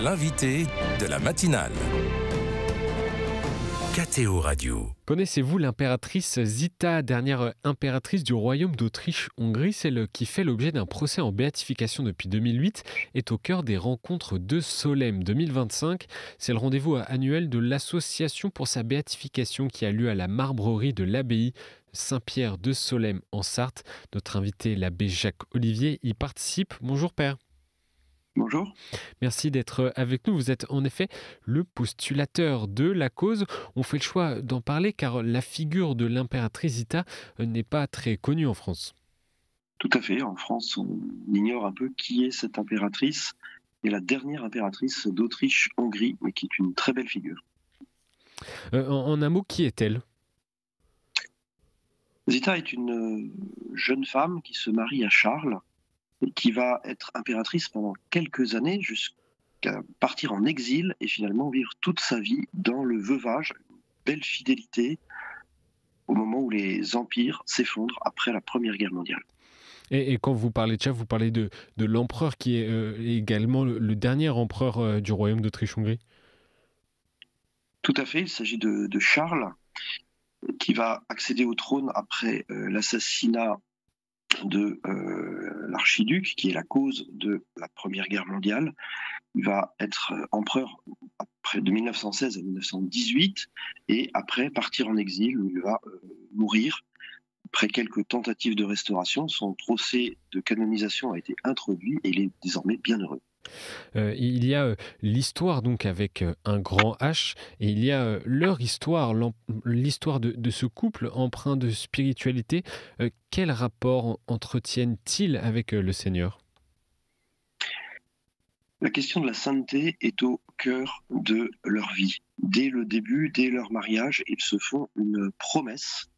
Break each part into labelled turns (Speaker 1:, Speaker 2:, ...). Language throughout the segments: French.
Speaker 1: l'invité de la matinale. KTO Radio.
Speaker 2: Connaissez-vous l'impératrice Zita, dernière impératrice du royaume d'Autriche-Hongrie, celle qui fait l'objet d'un procès en béatification depuis 2008, est au cœur des rencontres de Solesmes 2025. C'est le rendez-vous annuel de l'association pour sa béatification qui a lieu à la marbrerie de l'abbaye Saint-Pierre de Solesmes en Sarthe. Notre invité, l'abbé Jacques Olivier, y participe. Bonjour père.
Speaker 3: Bonjour.
Speaker 2: Merci d'être avec nous. Vous êtes en effet le postulateur de la cause. On fait le choix d'en parler car la figure de l'impératrice Zita n'est pas très connue en France.
Speaker 3: Tout à fait. En France, on ignore un peu qui est cette impératrice. Et la dernière impératrice d'Autriche-Hongrie, mais qui est une très belle figure.
Speaker 2: En un mot, qui est-elle ?
Speaker 3: Zita est une jeune femme qui se marie à Charles et qui va être impératrice pendant quelques années jusqu'à partir en exil et finalement vivre toute sa vie dans le veuvage, une belle fidélité au moment où les empires s'effondrent après la Première Guerre mondiale.
Speaker 2: Et quand vous parlez de ça, vous parlez de l'empereur qui est également le dernier empereur du royaume d'Autriche-Hongrie ?
Speaker 3: Tout à fait, il s'agit de Charles qui va accéder au trône après l'assassinat de l'archiduc, qui est la cause de la Première Guerre mondiale. Il va être empereur après de 1916 à 1918 et après partir en exil où il va mourir. Après quelques tentatives de restauration, son procès de canonisation a été introduit et il est désormais bien heureux.
Speaker 2: Il y a l'histoire donc avec un grand H et il y a leur histoire, l'histoire de ce couple empreint de spiritualité. Quel rapport entretiennent-ils avec le Seigneur ?
Speaker 3: La question de la sainteté est au cœur de leur vie. Dès le début, dès leur mariage, ils se font une promesse.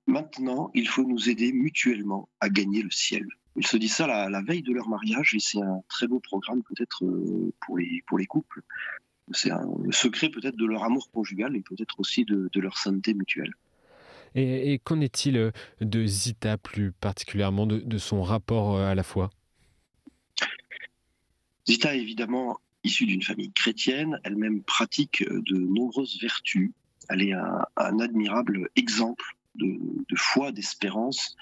Speaker 3: Maintenant, il faut nous aider mutuellement à gagner le ciel. Ils se disent ça la veille de leur mariage et c'est un très beau programme peut-être pour les couples. C'est le secret peut-être de leur amour conjugal et peut-être aussi de leur sainteté mutuelle.
Speaker 2: Et qu'en est-il de Zita plus particulièrement, de son rapport à la foi ?
Speaker 3: Zita est évidemment issue d'une famille chrétienne, elle-même pratique de nombreuses vertus. Elle est un admirable exemple de foi, d'espérance,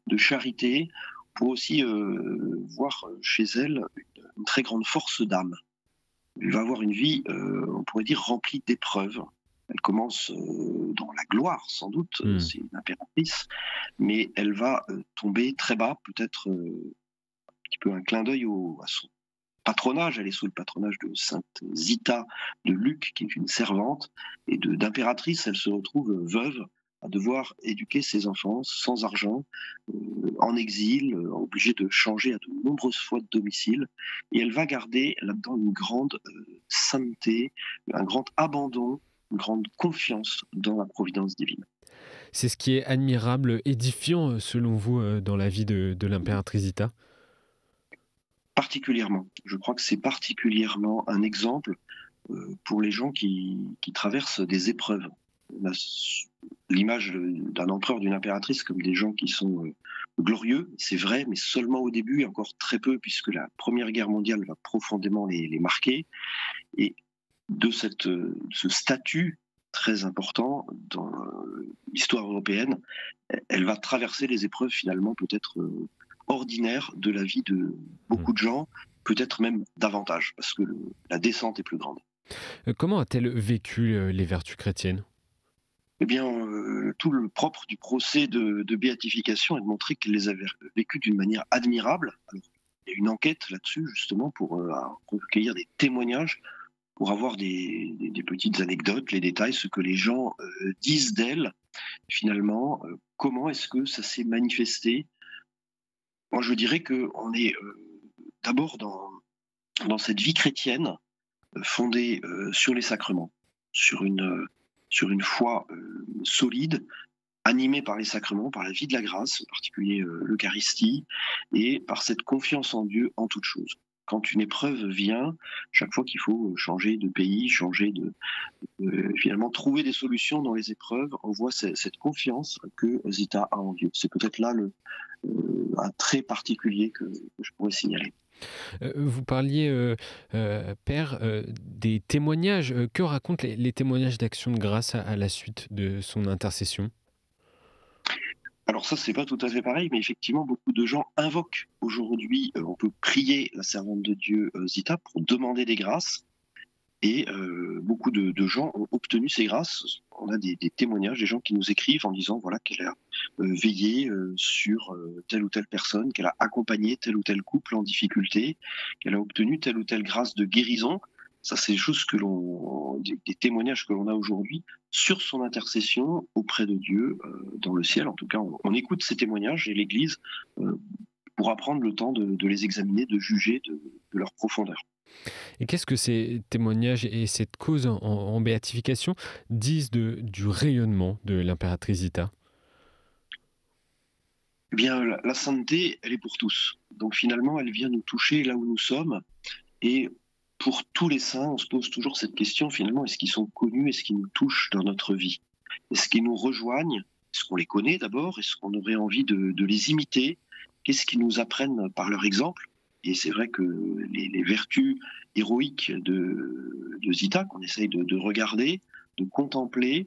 Speaker 3: de charité. On peut aussi voir chez elle une très grande force d'âme. Elle va avoir une vie, on pourrait dire, remplie d'épreuves. Elle commence dans la gloire, sans doute, c'est une impératrice, mais elle va tomber très bas, peut-être un petit peu un clin d'œil à son patronage. Elle est sous le patronage de Sainte Zita de Lucques, qui est une servante, et d'impératrice, elle se retrouve veuve, à devoir éduquer ses enfants sans argent, en exil, obligée de changer à de nombreuses fois de domicile. Et elle va garder là-dedans une grande sainteté, un grand abandon, une grande confiance dans la providence divine.
Speaker 2: C'est ce qui est admirable, édifiant selon vous dans la vie de l'impératrice Zita ?
Speaker 3: Particulièrement. Je crois que c'est particulièrement un exemple pour les gens qui traversent des épreuves. L'image d'un empereur, d'une impératrice comme des gens qui sont glorieux, c'est vrai, mais seulement au début et encore très peu puisque la Première Guerre mondiale va profondément les marquer. Et de ce statut très important dans l'histoire européenne, elle va traverser les épreuves finalement peut-être ordinaires de la vie de beaucoup de gens, peut-être même davantage, parce que la descente est plus grande.
Speaker 2: Comment a-t-elle vécu les vertus chrétiennes ?
Speaker 3: Eh bien, tout le propre du procès de béatification est de montrer qu'elle les avait vécues d'une manière admirable. Alors, il y a une enquête là-dessus, justement, pour recueillir des témoignages, pour avoir des petites anecdotes, les détails, ce que les gens disent d'elle. Finalement, comment est-ce que ça s'est manifesté ? Moi, je dirais qu'on est d'abord dans cette vie chrétienne fondée sur les sacrements, sur une foi solide, animée par les sacrements, par la vie de la grâce, en particulier l'Eucharistie, et par cette confiance en Dieu en toute chose. Quand une épreuve vient, chaque fois qu'il faut changer de pays, finalement trouver des solutions dans les épreuves, on voit cette confiance que Zita a en Dieu. C'est peut-être là un trait particulier que je pourrais signaler.
Speaker 2: Vous parliez, Père, des témoignages. Que racontent les témoignages d'Action de grâce à la suite de son intercession?
Speaker 3: Alors ça, c'est pas tout à fait pareil, mais effectivement, beaucoup de gens invoquent aujourd'hui, on peut prier la servante de Dieu, Zita, pour demander des grâces. Et beaucoup de gens ont obtenu ces grâces. On a des témoignages, des gens qui nous écrivent en disant voilà, qu'elle a veillé sur telle ou telle personne, qu'elle a accompagné tel ou tel couple en difficulté, qu'elle a obtenu telle ou telle grâce de guérison. Ça, c'est des choses des témoignages que l'on a aujourd'hui sur son intercession auprès de Dieu dans le ciel. En tout cas, on écoute ces témoignages et l'Église pourra prendre le temps de les examiner, de juger de leur profondeur.
Speaker 2: Et qu'est-ce que ces témoignages et cette cause en béatification disent du rayonnement de l'impératrice Zita?
Speaker 3: Eh bien, la sainteté, elle est pour tous. Donc finalement, elle vient nous toucher là où nous sommes. Et pour tous les saints, on se pose toujours cette question, finalement, est-ce qu'ils sont connus, est-ce qu'ils nous touchent dans notre vie? Est-ce qu'ils nous rejoignent? Est-ce qu'on les connaît d'abord? Est-ce qu'on aurait envie de les imiter? Qu'est-ce qu'ils nous apprennent par leur exemple? Et c'est vrai que les vertus héroïques de Zita, qu'on essaye de regarder, de contempler,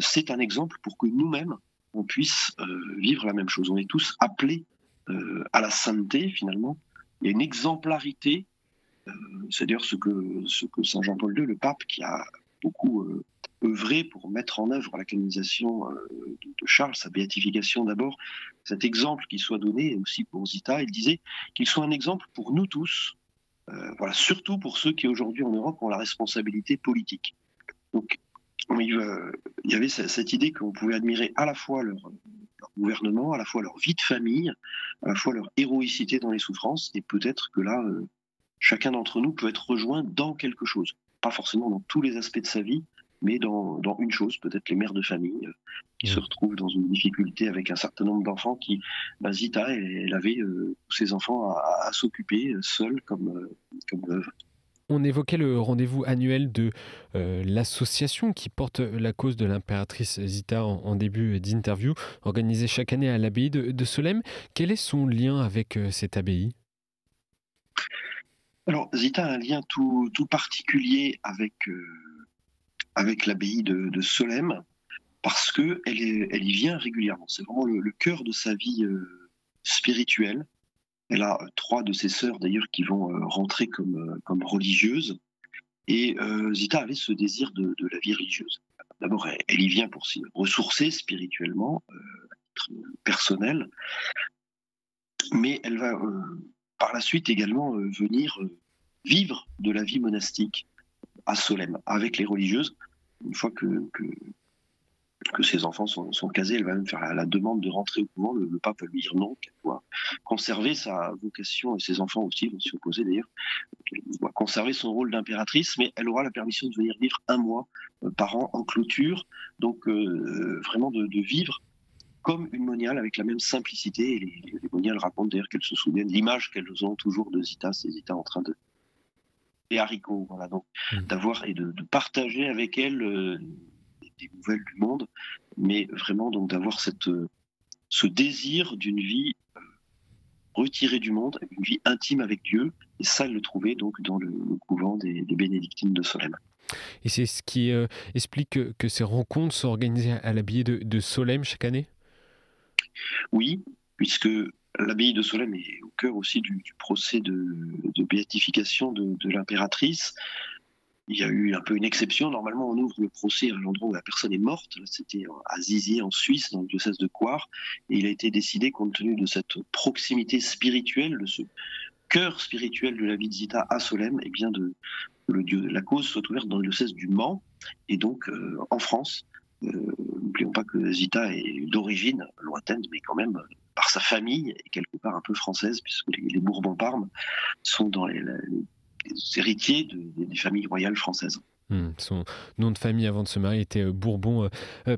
Speaker 3: c'est un exemple pour que nous-mêmes, on puisse vivre la même chose. On est tous appelés à la sainteté, finalement. Il y a une exemplarité, c'est d'ailleurs ce que Saint Jean-Paul II, le pape, qui a beaucoup œuvré pour mettre en œuvre la canonisation de Charles, sa béatification d'abord, cet exemple qui soit donné, et aussi pour Zita, il disait qu'il soit un exemple pour nous tous, voilà, surtout pour ceux qui aujourd'hui en Europe ont la responsabilité politique. Donc il y avait cette idée qu'on pouvait admirer à la fois leur gouvernement, à la fois leur vie de famille, à la fois leur héroïcité dans les souffrances, et peut-être que là, chacun d'entre nous peut être rejoint dans quelque chose. Pas forcément dans tous les aspects de sa vie, mais dans une chose, peut-être les mères de famille qui se retrouvent dans une difficulté avec un certain nombre d'enfants Zita, elle avait tous ses enfants à s'occuper seule comme veuve.
Speaker 2: On évoquait le rendez-vous annuel de l'association qui porte la cause de l'impératrice Zita en début d'interview, organisé chaque année à l'abbaye de Solesmes. Quel est son lien avec cette abbaye?
Speaker 3: Alors, Zita a un lien tout particulier avec l'abbaye de Solesmes, parce qu'elle y vient régulièrement. C'est vraiment le cœur de sa vie spirituelle. Elle a 3 de ses sœurs, d'ailleurs, qui vont rentrer comme religieuses. Et Zita avait ce désir de la vie religieuse. D'abord, elle y vient pour s'y ressourcer spirituellement, à titre personnel. Mais elle va par la suite également venir vivre de la vie monastique à Solesmes, avec les religieuses. Une fois que ses enfants sont casés, elle va même faire la demande de rentrer au couvent. Le pape va lui dire non, qu'elle doit conserver sa vocation, et ses enfants aussi vont s'y opposer d'ailleurs. Elle doit conserver son rôle d'impératrice, mais elle aura la permission de venir vivre 1 mois par an en clôture. Donc vraiment de vivre comme une moniale avec la même simplicité. Et les moniales racontent d'ailleurs qu'elles se souviennent, l'image qu'elles ont toujours de Zita, c'est Zita en train de et haricots, voilà, donc d'avoir et de partager avec elle des nouvelles du monde, mais vraiment donc d'avoir ce désir d'une vie retirée du monde, une vie intime avec Dieu, et ça elle le trouvait donc dans le couvent des bénédictines de Solesmes.
Speaker 2: Et c'est ce qui explique que ces rencontres sont organisées à l'abbaye de Solesmes chaque année?
Speaker 3: Oui, puisque l'abbaye de Solesmes est au cœur aussi du procès de béatification de l'impératrice. Il y a eu un peu une exception. Normalement, on ouvre le procès à l'endroit où la personne est morte. C'était à Zizier, en Suisse, dans le diocèse de Coire. Et il a été décidé, compte tenu de cette proximité spirituelle, de ce cœur spirituel de la vie de Zita à Solesmes, et bien la cause soit ouverte dans le diocèse du Mans, et donc en France. N'oublions pas que Zita est d'origine lointaine, mais quand même par sa famille, et quelque part un peu française, puisque les Bourbon-Parme sont dans les héritiers des familles royales françaises.
Speaker 2: Son nom de famille avant de se marier était Bourbon.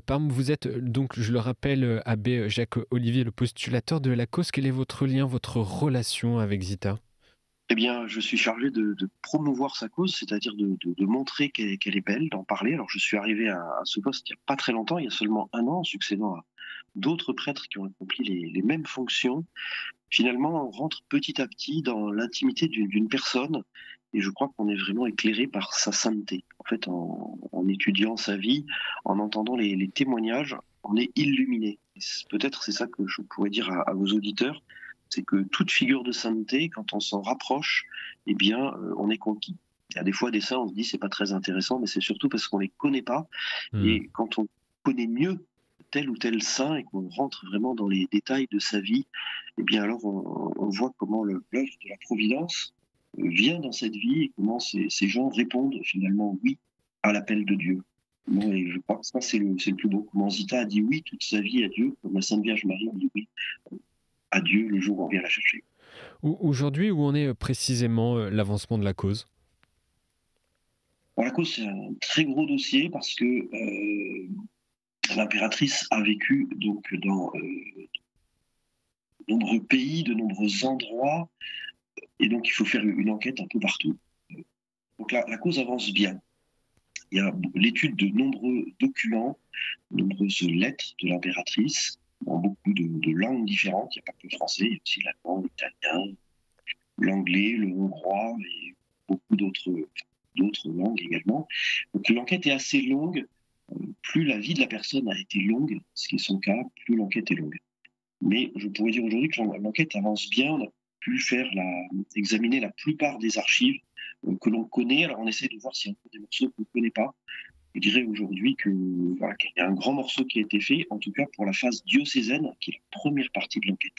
Speaker 2: Parme, vous êtes donc, je le rappelle, abbé Jacques Olivier, le postulateur de la cause. Quel est votre lien, votre relation avec Zita?
Speaker 3: Eh bien, je suis chargé de promouvoir sa cause, c'est-à-dire de montrer qu'elle est belle, d'en parler. Alors, je suis arrivé à ce poste il n'y a pas très longtemps, il y a seulement un an, succédant à d'autres prêtres qui ont accompli les mêmes fonctions. Finalement, on rentre petit à petit dans l'intimité d'une personne et je crois qu'on est vraiment éclairé par sa sainteté. En fait, en étudiant sa vie, en entendant les témoignages, on est illuminé. Peut-être c'est ça que je pourrais dire à vos auditeurs, c'est que toute figure de sainteté, quand on s'en rapproche, eh bien, on est conquis. Il y a des fois des saints, on se dit c'est pas très intéressant, mais c'est surtout parce qu'on les connaît pas. Et quand on connaît mieux tel ou tel saint et qu'on rentre vraiment dans les détails de sa vie, eh bien alors on voit comment l'œuvre de la providence vient dans cette vie et comment ces gens répondent finalement oui à l'appel de Dieu. Et je crois que ça c'est le plus beau. Comment Zita a dit oui toute sa vie à Dieu, comme la Sainte Vierge Marie a dit oui à Dieu le jour où on vient la chercher.
Speaker 2: Aujourd'hui, où en est précisément l'avancement de la cause ?
Speaker 3: Bon, la cause, c'est un très gros dossier parce que l'impératrice a vécu donc dans de nombreux pays, de nombreux endroits, et donc il faut faire une enquête un peu partout. Donc la cause avance bien. Il y a l'étude de nombreux documents, de nombreuses lettres de l'impératrice, dans beaucoup de langues différentes. Il n'y a pas que le français, il y a aussi l'allemand, l'italien, l'anglais, le hongrois et beaucoup d'autres langues également. Donc l'enquête est assez longue. Plus la vie de la personne a été longue, ce qui est son cas, plus l'enquête est longue. Mais je pourrais dire aujourd'hui que l'enquête avance bien. On a pu examiner la plupart des archives que l'on connaît. Alors on essaie de voir s'il y a encore des morceaux qu'on ne connaît pas. Je dirais aujourd'hui qu'il y a un grand morceau qui a été fait, en tout cas pour la phase diocésaine, qui est la première partie de l'enquête.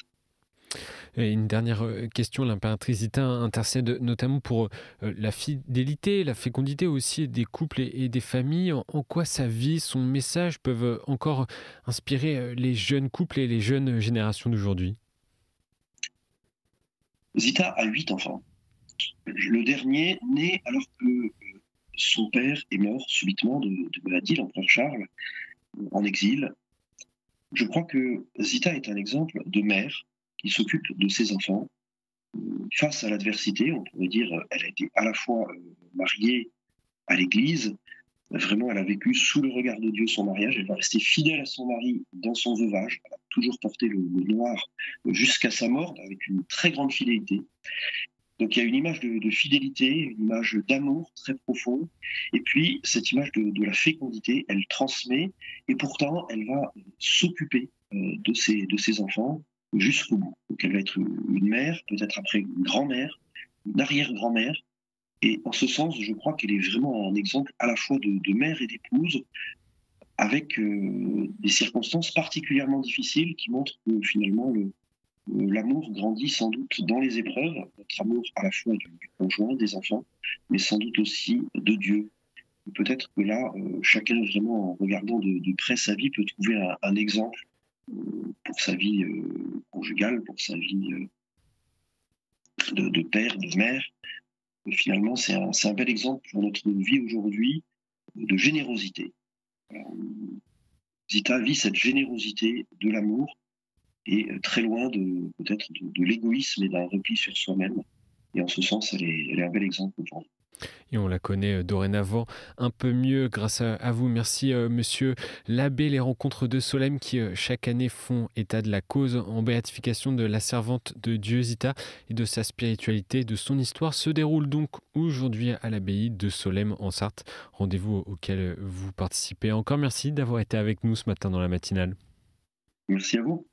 Speaker 2: Et une dernière question, l'impératrice Zita intercède notamment pour la fidélité, la fécondité aussi des couples et des familles. En quoi sa vie, son message peuvent encore inspirer les jeunes couples et les jeunes générations d'aujourd'hui ?
Speaker 3: Zita a 8 enfants. Le dernier né alors que son père est mort subitement de maladie, l'empereur Charles, en exil. Je crois que Zita est un exemple de mère qui s'occupe de ses enfants. Face à l'adversité, on pourrait dire, elle a été à la fois mariée à l'Église, vraiment elle a vécu sous le regard de Dieu son mariage, elle va rester fidèle à son mari dans son veuvage, elle a toujours porté le noir jusqu'à sa mort avec une très grande fidélité. Donc il y a une image de fidélité, une image d'amour très profond, et puis cette image de la fécondité, elle transmet, et pourtant elle va s'occuper de ses enfants jusqu'au bout. Donc elle va être une mère, peut-être après une grand-mère, une arrière-grand-mère, et en ce sens, je crois qu'elle est vraiment un exemple à la fois de mère et d'épouse, avec des circonstances particulièrement difficiles qui montrent que finalement l'amour grandit sans doute dans les épreuves, notre amour à la fois du conjoint, des enfants, mais sans doute aussi de Dieu. Et peut-être que là, chacun vraiment en regardant de près sa vie peut trouver un exemple pour sa vie conjugale, pour sa vie de père, de mère. Et finalement, c'est un bel exemple pour notre vie aujourd'hui de générosité. Zita vit cette générosité de l'amour et très loin peut-être de l'égoïsme et d'un repli sur soi-même. Et en ce sens, elle est un bel exemple pour nous.
Speaker 2: Et on la connaît dorénavant un peu mieux grâce à vous. Merci monsieur l'abbé. Les rencontres de Solesmes qui chaque année font état de la cause en béatification de la servante de Dieu Zita et de sa spiritualité, de son histoire se déroulent donc aujourd'hui à l'abbaye de Solesmes en Sarthe. Rendez-vous auquel vous participez. Encore merci d'avoir été avec nous ce matin dans la matinale.
Speaker 3: Merci à vous.